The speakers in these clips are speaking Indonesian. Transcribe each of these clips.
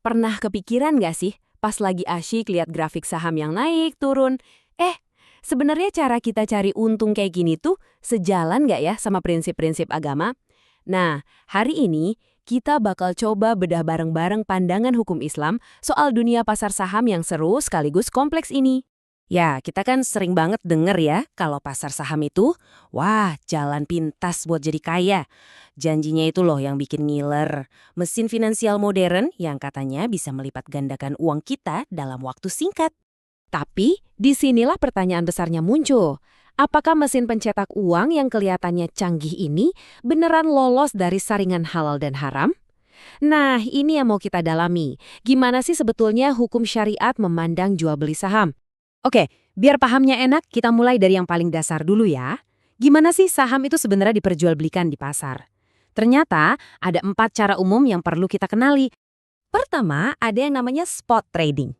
Pernah kepikiran nggak sih, pas lagi asyik lihat grafik saham yang naik, turun, sebenarnya cara kita cari untung kayak gini tuh sejalan nggak ya sama prinsip-prinsip agama? Nah, hari ini kita bakal coba bedah bareng-bareng pandangan hukum Islam soal dunia pasar saham yang seru sekaligus kompleks ini. Ya, kita kan sering banget denger ya kalau pasar saham itu, wah, jalan pintas buat jadi kaya. Janjinya itu loh yang bikin ngiler. Mesin finansial modern yang katanya bisa melipat gandakan uang kita dalam waktu singkat. Tapi, disinilah pertanyaan besarnya muncul. Apakah mesin pencetak uang yang kelihatannya canggih ini beneran lolos dari saringan halal dan haram? Nah, ini yang mau kita dalami. Gimana sih sebetulnya hukum syariat memandang jual beli saham? Oke, biar pahamnya enak, kita mulai dari yang paling dasar dulu ya. Gimana sih saham itu sebenarnya diperjualbelikan di pasar? Ternyata ada 4 cara umum yang perlu kita kenali. Pertama, ada yang namanya spot trading.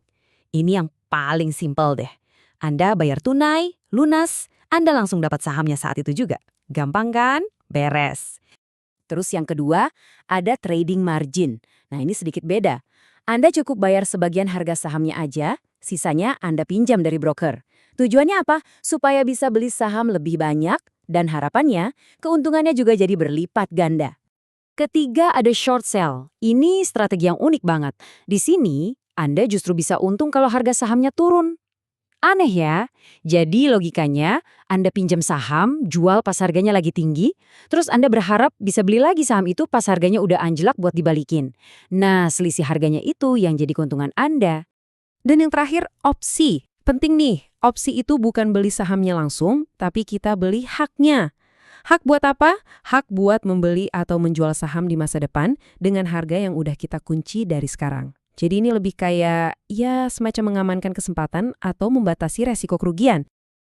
Ini yang paling simpel deh. Anda bayar tunai, lunas, Anda langsung dapat sahamnya saat itu juga. Gampang kan? Beres. Terus yang kedua, ada trading margin. Nah, ini sedikit beda. Anda cukup bayar sebagian harga sahamnya aja, sisanya Anda pinjam dari broker. Tujuannya apa? Supaya bisa beli saham lebih banyak, dan harapannya, keuntungannya juga jadi berlipat ganda. Ketiga ada short sell. Ini strategi yang unik banget. Di sini, Anda justru bisa untung kalau harga sahamnya turun. Aneh ya? Jadi logikanya, Anda pinjam saham, jual pas harganya lagi tinggi, terus Anda berharap bisa beli lagi saham itu pas harganya udah anjlok buat dibalikin. Nah, selisih harganya itu yang jadi keuntungan Anda. Dan yang terakhir, opsi. Penting nih, opsi itu bukan beli sahamnya langsung, tapi kita beli haknya. Hak buat apa? Hak buat membeli atau menjual saham di masa depan dengan harga yang udah kita kunci dari sekarang. Jadi ini lebih kayak, ya semacam mengamankan kesempatan atau membatasi resiko kerugian.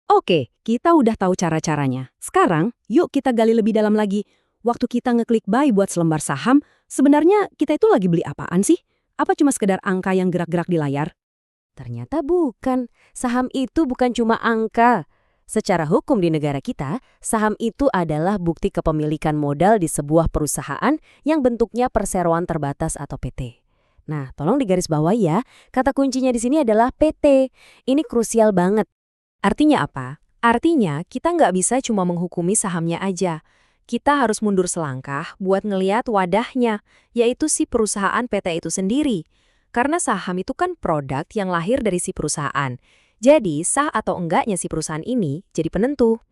Oke, kita udah tahu cara-caranya. Sekarang, yuk kita gali lebih dalam lagi. Waktu kita ngeklik buy buat selembar saham, sebenarnya kita itu lagi beli apaan sih? Apa cuma sekedar angka yang gerak-gerak di layar? Ternyata bukan. Saham itu bukan cuma angka. Secara hukum di negara kita, saham itu adalah bukti kepemilikan modal di sebuah perusahaan yang bentuknya perseroan terbatas atau PT. Nah, tolong digarisbawahi ya, kata kuncinya di sini adalah PT. Ini krusial banget. Artinya apa? Artinya kita nggak bisa cuma menghukumi sahamnya aja. Kita harus mundur selangkah buat ngeliat wadahnya, yaitu si perusahaan PT itu sendiri. Karena saham itu kan produk yang lahir dari si perusahaan. Jadi, sah atau enggaknya si perusahaan ini jadi penentu.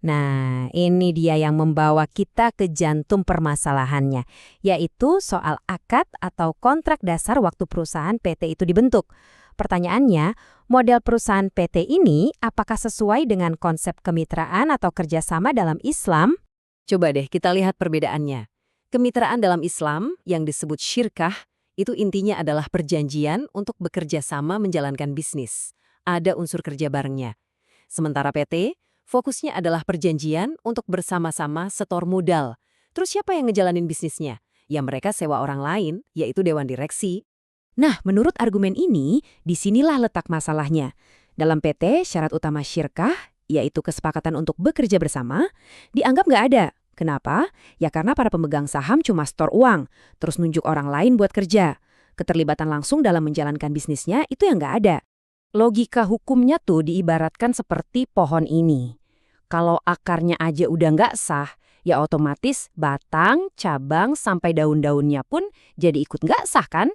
Nah, ini dia yang membawa kita ke jantung permasalahannya, yaitu soal akad atau kontrak dasar waktu perusahaan PT itu dibentuk. Pertanyaannya, model perusahaan PT ini apakah sesuai dengan konsep kemitraan atau kerjasama dalam Islam? Coba deh kita lihat perbedaannya. Kemitraan dalam Islam yang disebut syirkah, itu intinya adalah perjanjian untuk bekerja sama menjalankan bisnis. Ada unsur kerja barengnya. Sementara PT, fokusnya adalah perjanjian untuk bersama-sama setor modal. Terus siapa yang ngejalanin bisnisnya? Ya mereka sewa orang lain, yaitu dewan direksi. Nah, menurut argumen ini, disinilah letak masalahnya. Dalam PT, syarat utama syirkah, yaitu kesepakatan untuk bekerja bersama, dianggap nggak ada. Kenapa? Ya karena para pemegang saham cuma store uang, terus nunjuk orang lain buat kerja. Keterlibatan langsung dalam menjalankan bisnisnya itu yang nggak ada. Logika hukumnya tuh diibaratkan seperti pohon ini. Kalau akarnya aja udah nggak sah, ya otomatis batang, cabang, sampai daun-daunnya pun jadi ikut nggak sah kan?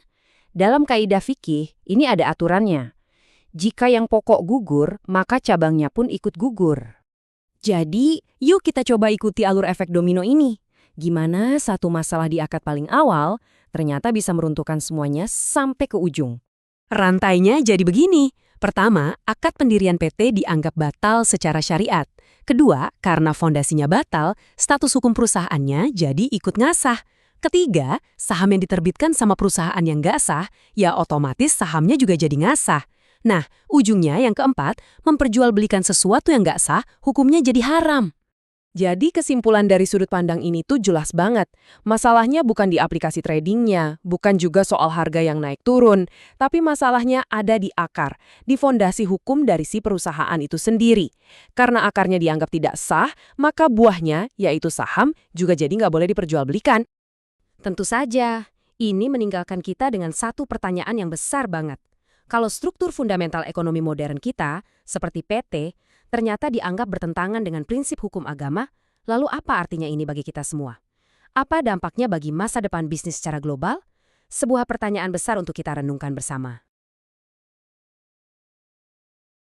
Dalam kaidah fikih, ini ada aturannya. Jika yang pokok gugur, maka cabangnya pun ikut gugur. Jadi, yuk kita coba ikuti alur efek domino ini. Gimana satu masalah di akad paling awal, ternyata bisa meruntuhkan semuanya sampai ke ujung. Rantainya jadi begini. Pertama, akad pendirian PT dianggap batal secara syariat. Kedua, karena fondasinya batal, status hukum perusahaannya jadi ikut ngasah. Ketiga, saham yang diterbitkan sama perusahaan yang nggak sah, ya otomatis sahamnya juga jadi ngasah. Nah, ujungnya yang keempat, memperjualbelikan sesuatu yang nggak sah, hukumnya jadi haram. Jadi kesimpulan dari sudut pandang ini tuh jelas banget. Masalahnya bukan di aplikasi tradingnya, bukan juga soal harga yang naik turun, tapi masalahnya ada di akar, di fondasi hukum dari si perusahaan itu sendiri. Karena akarnya dianggap tidak sah, maka buahnya, yaitu saham, juga jadi nggak boleh diperjualbelikan. Tentu saja, Ini meninggalkan kita dengan satu pertanyaan yang besar banget. Kalau struktur fundamental ekonomi modern kita, seperti PT, ternyata dianggap bertentangan dengan prinsip hukum agama, lalu apa artinya ini bagi kita semua? Apa dampaknya bagi masa depan bisnis secara global? Sebuah pertanyaan besar untuk kita renungkan bersama.